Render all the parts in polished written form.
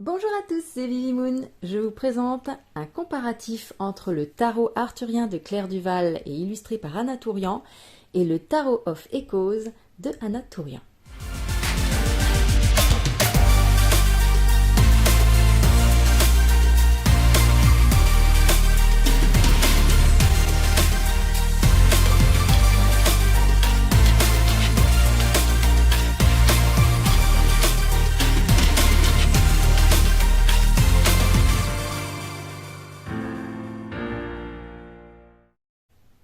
Bonjour à tous, c'est Lily Moon. Je vous présente un comparatif entre le tarot arthurien de Claire Duval et illustré par Anna Tourian et le Tarot of Echoes de Anna Tourian.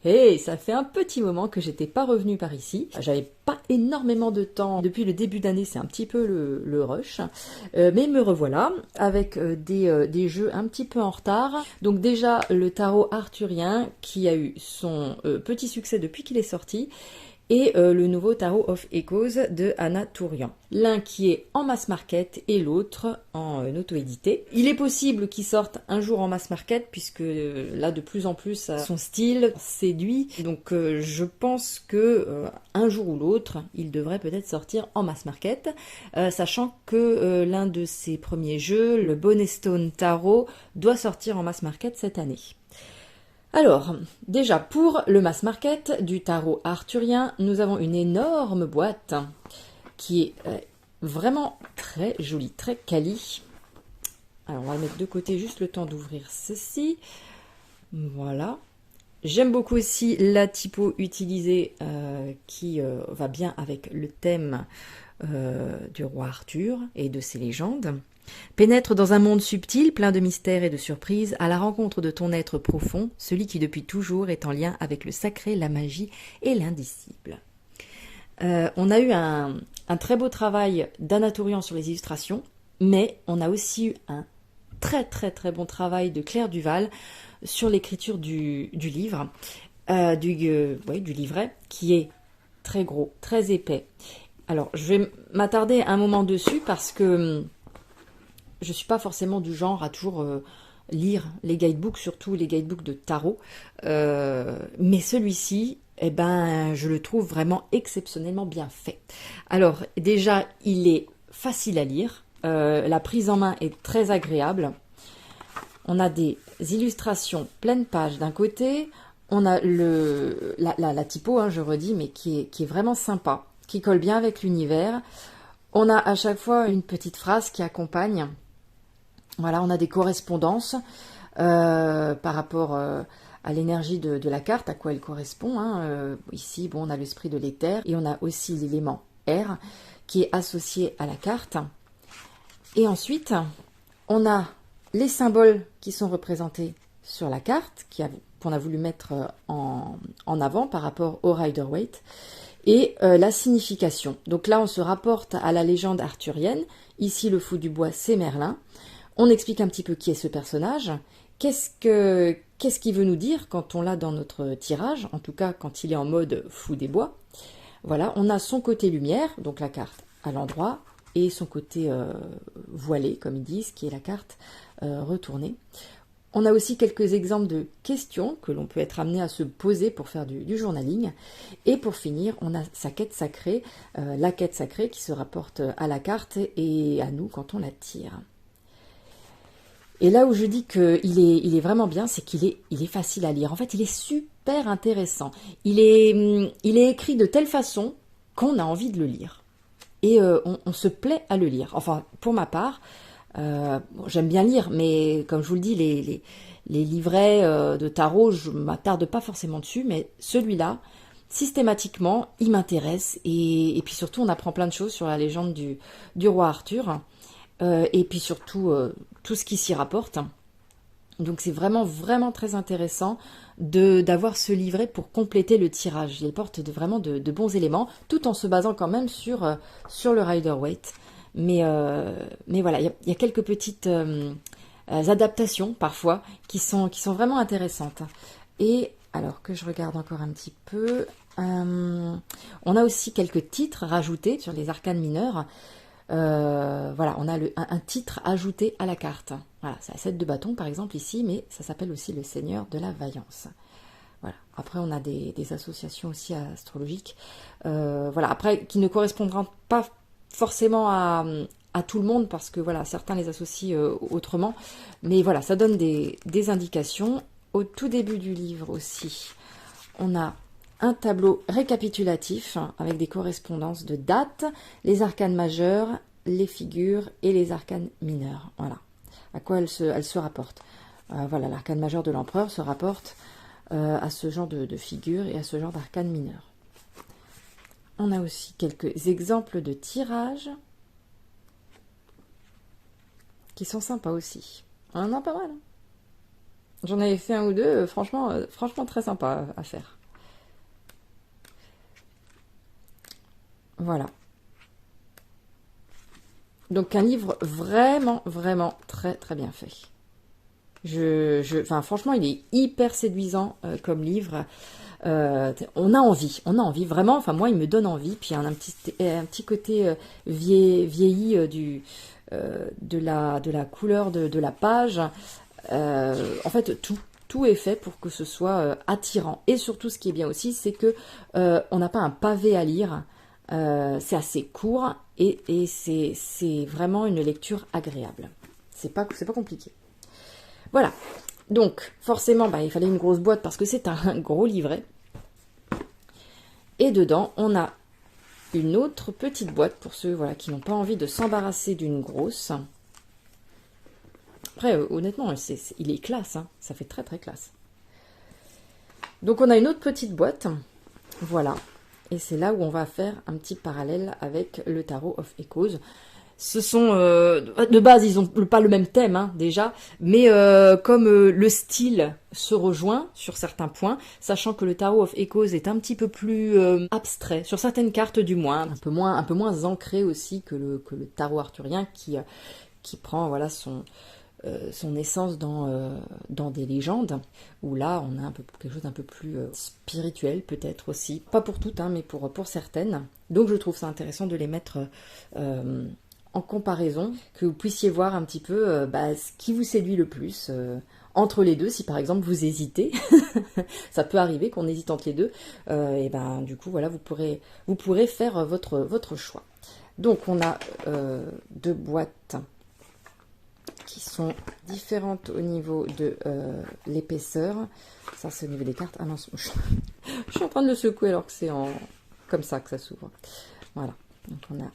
Hey, ça fait un petit moment que j'étais pas revenue par ici. J'avais pas énormément de temps. Depuis le début d'année, c'est un petit peu le rush. Mais me revoilà avec des jeux un petit peu en retard. Donc déjà, le tarot arthurien qui a eu son petit succès depuis qu'il est sorti. Et le nouveau Tarot of Echoes de Anna Tourian. L'un qui est en mass market et l'autre en auto-édité. Il est possible qu'il sorte un jour en mass market puisque là de plus en plus son style séduit. Donc je pense que un jour ou l'autre il devrait peut-être sortir en mass market. Sachant que l'un de ses premiers jeux, le Bonestone Tarot, doit sortir en mass market cette année. Alors, déjà pour le mass market du tarot arthurien, nous avons une énorme boîte qui est vraiment très jolie, très quali. Alors, on va mettre de côté juste le temps d'ouvrir ceci. Voilà. J'aime beaucoup aussi la typo utilisée qui va bien avec le thème du roi Arthur et de ses légendes. Pénètre dans un monde subtil, plein de mystères et de surprises, à la rencontre de ton être profond, celui qui depuis toujours est en lien avec le sacré, la magie et l'indicible. On a eu un très beau travail d'Anna Tourian sur les illustrations, mais on a aussi eu un très bon travail de Claire Duval sur l'écriture du livre, du livret, qui est très gros, très épais. Alors, je vais m'attarder un moment dessus parce que je suis pas forcément du genre à toujours lire les guidebooks, surtout les guidebooks de tarot. Mais celui-ci, eh ben, je le trouve vraiment exceptionnellement bien fait. Alors, déjà, il est facile à lire. La prise en main est très agréable. On a des illustrations pleine page d'un côté. On a la typo, hein, je redis, mais qui est vraiment sympa, qui colle bien avec l'univers. On a à chaque fois une petite phrase qui accompagne. Voilà, on a des correspondances par rapport à l'énergie de la carte, à quoi elle correspond. Hein. Ici, bon, on a l'esprit de l'éther et on a aussi l'élément air qui est associé à la carte. Et ensuite, on a les symboles qui sont représentés sur la carte, qu'on a voulu mettre en avant par rapport au Rider-Waite, et la signification. Donc là, on se rapporte à la légende arthurienne. Ici, le fou du bois, c'est Merlin. On explique un petit peu qui est ce personnage, qu'est-ce qu'il veut nous dire quand on l'a dans notre tirage, en tout cas quand il est en mode fou des bois. Voilà, on a son côté lumière, donc la carte à l'endroit, et son côté voilé, comme ils disent, qui est la carte retournée. On a aussi quelques exemples de questions que l'on peut être amené à se poser pour faire du journaling. Et pour finir, on a sa quête sacrée, la quête sacrée qui se rapporte à la carte et à nous quand on la tire. Et là où je dis qu'il est vraiment bien, c'est qu'il est facile à lire. En fait, il est super intéressant. Il est écrit de telle façon qu'on a envie de le lire. Et on se plaît à le lire. Enfin, pour ma part, j'aime bien lire, mais comme je vous le dis, les livrets de tarot, je ne m'attarde pas forcément dessus, mais celui-là, systématiquement, il m'intéresse. Et puis surtout, on apprend plein de choses sur la légende du roi Arthur. Et puis surtout tout ce qui s'y rapporte. Donc c'est vraiment très intéressant d'avoir ce livret pour compléter le tirage. Il apporte vraiment de bons éléments, tout en se basant quand même sur le Rider-Waite. Mais voilà, il y a quelques petites adaptations parfois qui sont vraiment intéressantes. Et alors que je regarde encore un petit peu, on a aussi quelques titres rajoutés sur les arcanes mineurs. Voilà, on a un titre ajouté à la carte. Voilà, c'est la 7 de bâton par exemple ici, mais ça s'appelle aussi le Seigneur de la Vaillance. Voilà. Après, on a des associations aussi astrologiques. Voilà, après, qui ne correspondront pas forcément à tout le monde parce que voilà, certains les associent autrement. Mais voilà, ça donne des indications. Au tout début du livre aussi, on a un tableau récapitulatif avec des correspondances de dates, les arcanes majeures, les figures et les arcanes mineures. Voilà, à quoi elles se rapportent. Voilà, l'arcane majeur de l'empereur se rapporte à ce genre de figures et à ce genre d'arcane mineur. On a aussi quelques exemples de tirages qui sont sympas aussi. On en a pas mal. Hein. J'en avais fait un ou deux, franchement très sympa à faire. Voilà. Donc un livre vraiment très bien fait. Enfin, franchement, il est hyper séduisant comme livre. On a envie vraiment. Enfin, moi, il me donne envie. Puis il y a un petit côté vieilli de la couleur de la page. En fait, tout est fait pour que ce soit attirant. Et surtout, ce qui est bien aussi, c'est que on n'a pas un pavé à lire. C'est assez court et c'est vraiment une lecture agréable. C'est pas compliqué. Voilà. Donc, forcément, il fallait une grosse boîte parce que c'est un gros livret. Et dedans, on a une autre petite boîte pour ceux qui n'ont pas envie de s'embarrasser d'une grosse. Après, honnêtement, il est classe. Hein. Ça fait très classe. Donc, on a une autre petite boîte. Voilà. Et c'est là où on va faire un petit parallèle avec le Tarot of Echoes. Ce sont, de base, ils n'ont pas le même thème, hein, déjà, mais comme le style se rejoint sur certains points, sachant que le Tarot of Echoes est un petit peu plus abstrait, sur certaines cartes du moins, un peu moins ancré aussi que le Tarot arthurien qui prend voilà son essence dans des légendes, où là on a quelque chose d'un peu plus spirituel peut-être aussi, pas pour toutes, hein, mais pour certaines. Donc je trouve ça intéressant de les mettre en comparaison, que vous puissiez voir un petit peu ce qui vous séduit le plus entre les deux. Si par exemple vous hésitez, ça peut arriver qu'on hésite entre les deux, et du coup voilà, vous pourrez faire votre choix. Donc on a deux boîtes qui sont différentes au niveau de l'épaisseur. Ça, c'est au niveau des cartes. Ah non, je suis en train de le secouer alors que c'est comme ça que ça s'ouvre. Voilà. Donc on a...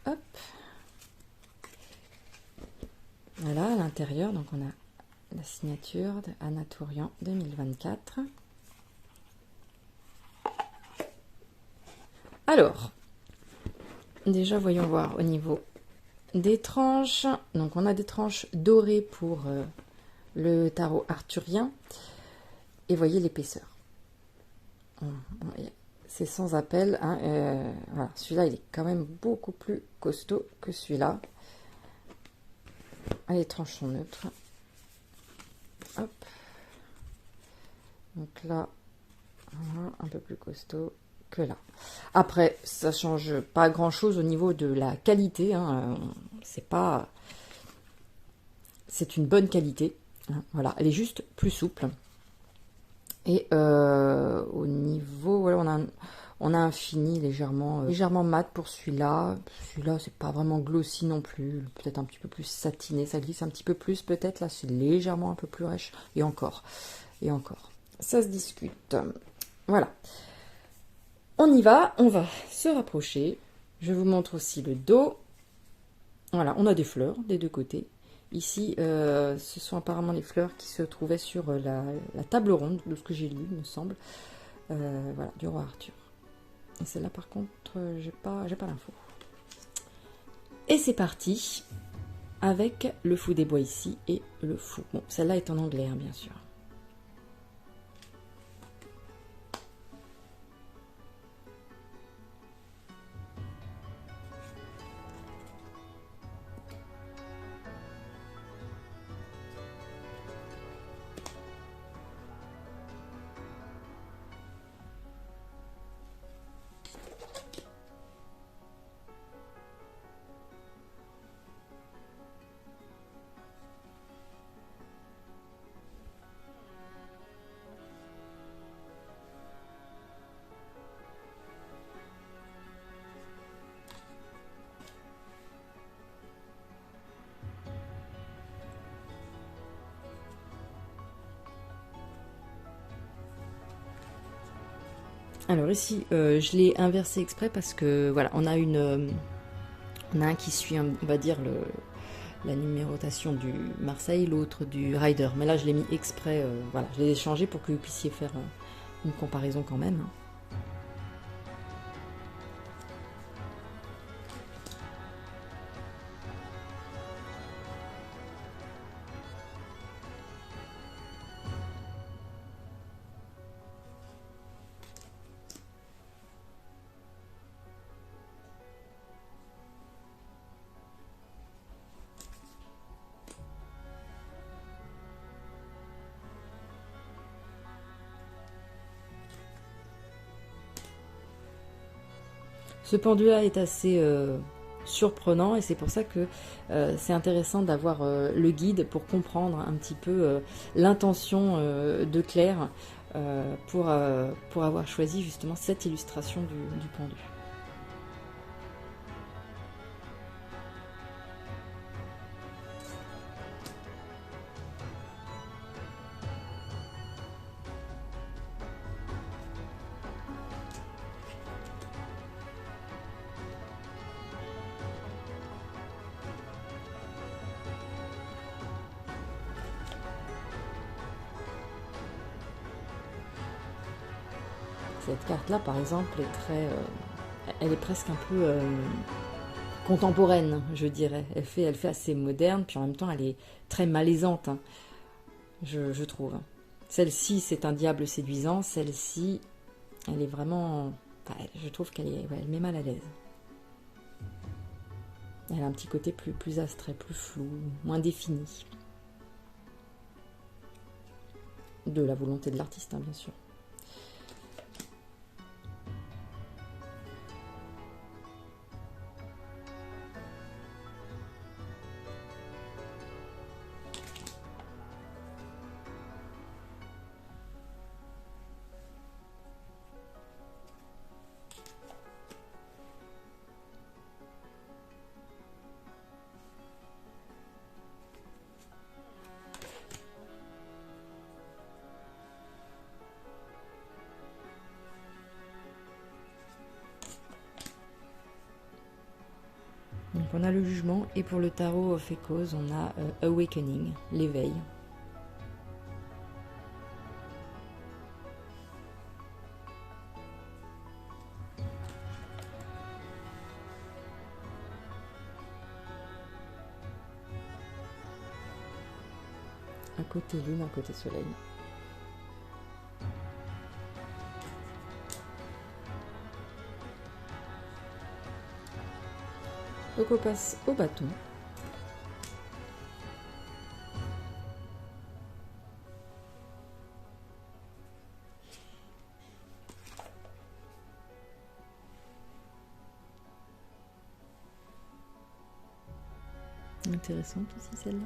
Hop. Voilà, à l'intérieur, donc on a la signature de Anna Tourian 2024. Alors, déjà, voyons voir au niveau des tranches. Donc on a des tranches dorées pour le tarot arthurien. Et voyez l'épaisseur. C'est sans appel. Hein, voilà. Celui-là, il est quand même beaucoup plus costaud que celui-là. Les tranches sont neutres. Hop. Donc là, voilà, un peu plus costaud que là. Après, ça change pas grand-chose au niveau de la qualité. Hein, c'est une bonne qualité. Hein, voilà, elle est juste plus souple. Et au niveau, voilà, on a un fini légèrement mat pour celui-là. Celui-là, c'est pas vraiment glossy non plus. Peut-être un petit peu plus satiné. Ça glisse un petit peu plus peut-être. Là, c'est légèrement un peu plus rêche. Et encore. Ça se discute. Voilà. On y va. On va se rapprocher. Je vous montre aussi le dos. Voilà, on a des fleurs des deux côtés. Ici, ce sont apparemment les fleurs qui se trouvaient sur la table ronde, de ce que j'ai lu, il me semble. Voilà, du roi Arthur. Et celle-là, par contre, j'ai pas l'info. Et c'est parti, avec le fou des bois ici et le fou. Bon, celle-là est en anglais, hein, bien sûr. Alors ici, je l'ai inversé exprès parce que voilà, on a on a un qui suit, on va dire, la numérotation du Marseille, l'autre du Rider. Mais là, je l'ai mis exprès, voilà, je l'ai changé pour que vous puissiez faire une comparaison quand même. Ce pendu-là est assez surprenant et c'est pour ça que c'est intéressant d'avoir le guide pour comprendre un petit peu l'intention de Claire pour avoir choisi justement cette illustration du pendu. Cette carte-là, par exemple, est très, elle est presque un peu contemporaine, je dirais. Elle fait assez moderne, puis en même temps, elle est très malaisante, hein, je trouve. Celle-ci, c'est un diable séduisant. Celle-ci, elle est vraiment, enfin, je trouve qu'elle est, ouais, elle met mal à l'aise. Elle a un petit côté plus abstrait, plus flou, moins défini. De la volonté de l'artiste, hein, bien sûr. Donc on a le jugement et pour le tarot of Echoes, on a Awakening, l'éveil. Un côté lune, un côté soleil. Donc on passe au bâton. Intéressante aussi celle-là.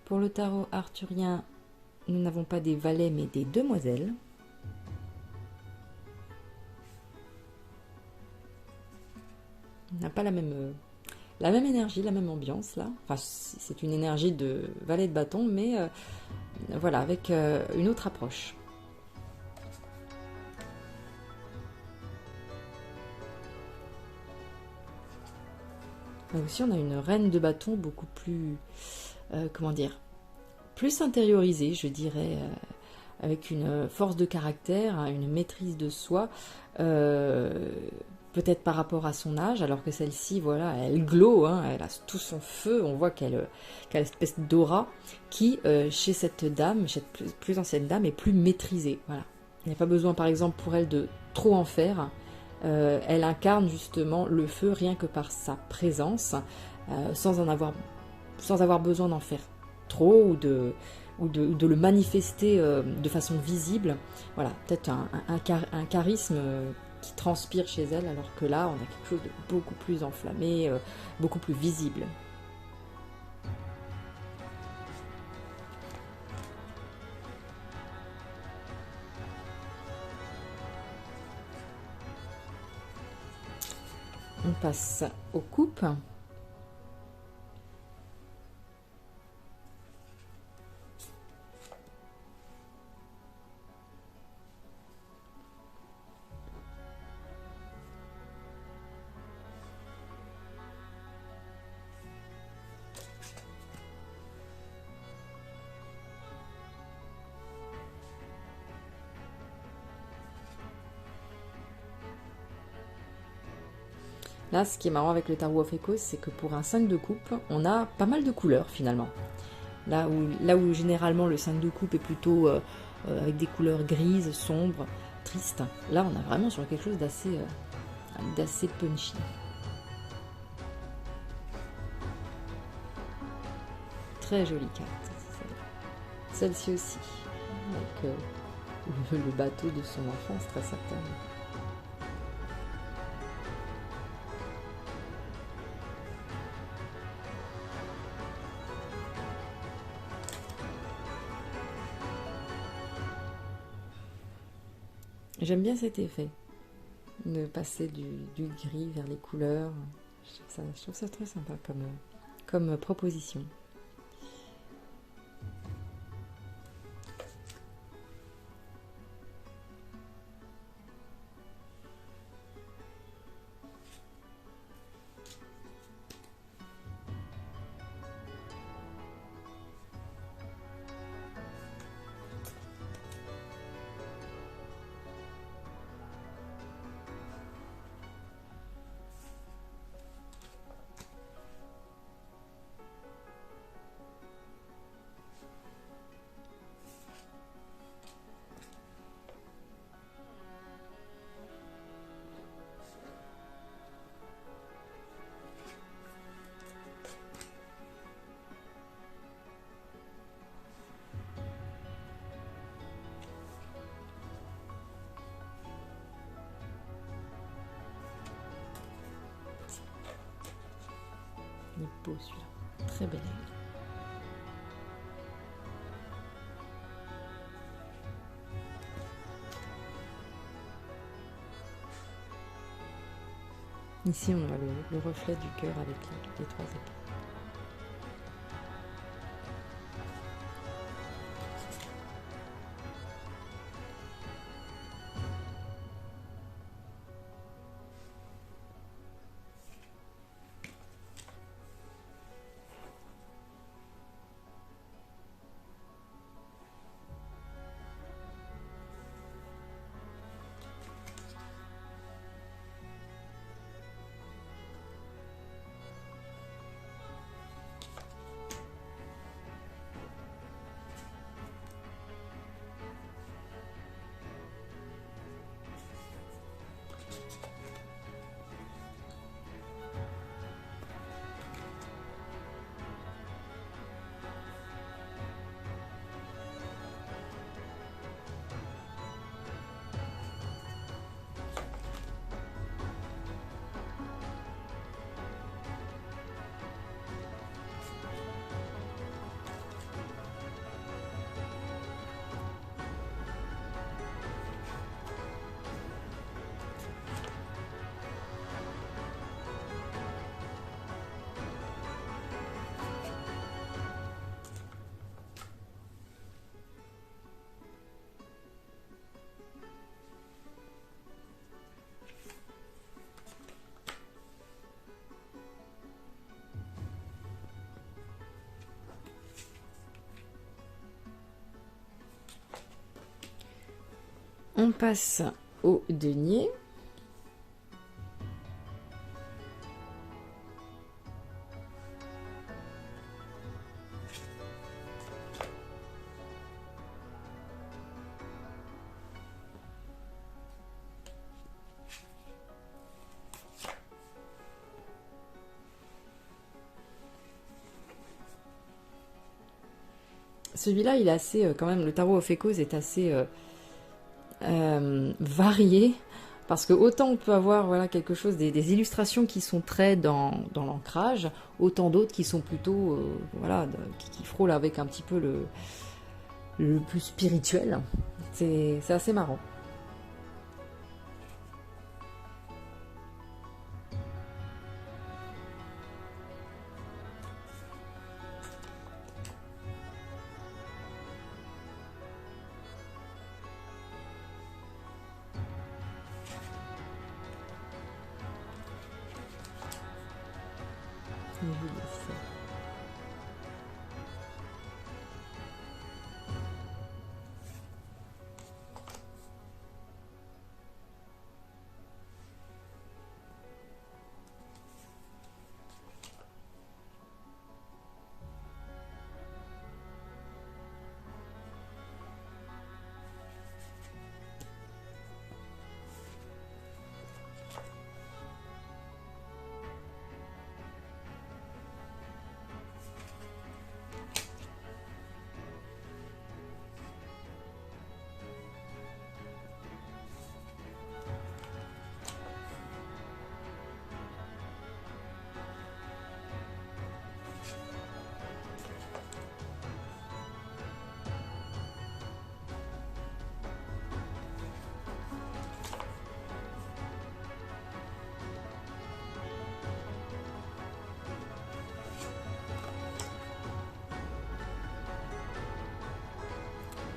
Pour le tarot arthurien, nous n'avons pas des valets mais des demoiselles. On n'a pas la même énergie, la même ambiance là. Enfin, c'est une énergie de valet de bâton, mais voilà, avec une autre approche. Là aussi, on a une reine de bâton beaucoup plus, comment dire, plus intériorisée, je dirais, avec une force de caractère, hein, une maîtrise de soi, peut-être par rapport à son âge, alors que celle-ci, voilà, elle glow, hein, elle a tout son feu, on voit qu'elle a une espèce d'aura qui, chez cette dame, cette plus ancienne dame, est plus maîtrisée. Voilà. Il n'y a pas besoin, par exemple, pour elle de trop en faire. Elle incarne justement le feu rien que par sa présence, sans avoir besoin d'en faire trop ou de le manifester de façon visible. Voilà, peut-être un charisme qui transpire chez elle, alors que là, on a quelque chose de beaucoup plus enflammé, beaucoup plus visible. On passe aux coupes. Là, ce qui est marrant avec le Tarot of Echoes, c'est que pour un 5 de coupe, on a pas mal de couleurs finalement. Là où généralement le 5 de coupe est plutôt avec des couleurs grises, sombres, tristes, là on a vraiment sur quelque chose d'assez punchy. Très jolie carte. Celle-ci aussi, avec le bateau de son enfance, très certainement. J'aime bien cet effet, de passer du gris vers les couleurs. Je trouve ça très sympa comme proposition. Il est beau celui-là, très belle aigle. Ici, on a le reflet du cœur avec les trois épées. On passe au denier. Celui-là, il est assez, quand même, le tarot of Echoes est assez varié, parce que autant on peut avoir voilà, quelque chose, des illustrations qui sont très dans l'ancrage, autant d'autres qui sont plutôt, voilà, qui frôlent avec un petit peu le plus spirituel. C'est assez marrant.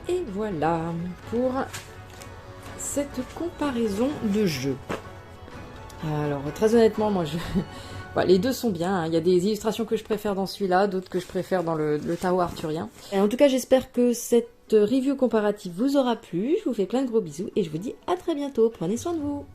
Et voilà pour cette comparaison de jeux. Alors, très honnêtement, moi, voilà, les deux sont bien, hein. Il y a des illustrations que je préfère dans celui-là, d'autres que je préfère dans le tarot arthurien. Et en tout cas, j'espère que cette review comparative vous aura plu. Je vous fais plein de gros bisous et je vous dis à très bientôt. Prenez soin de vous.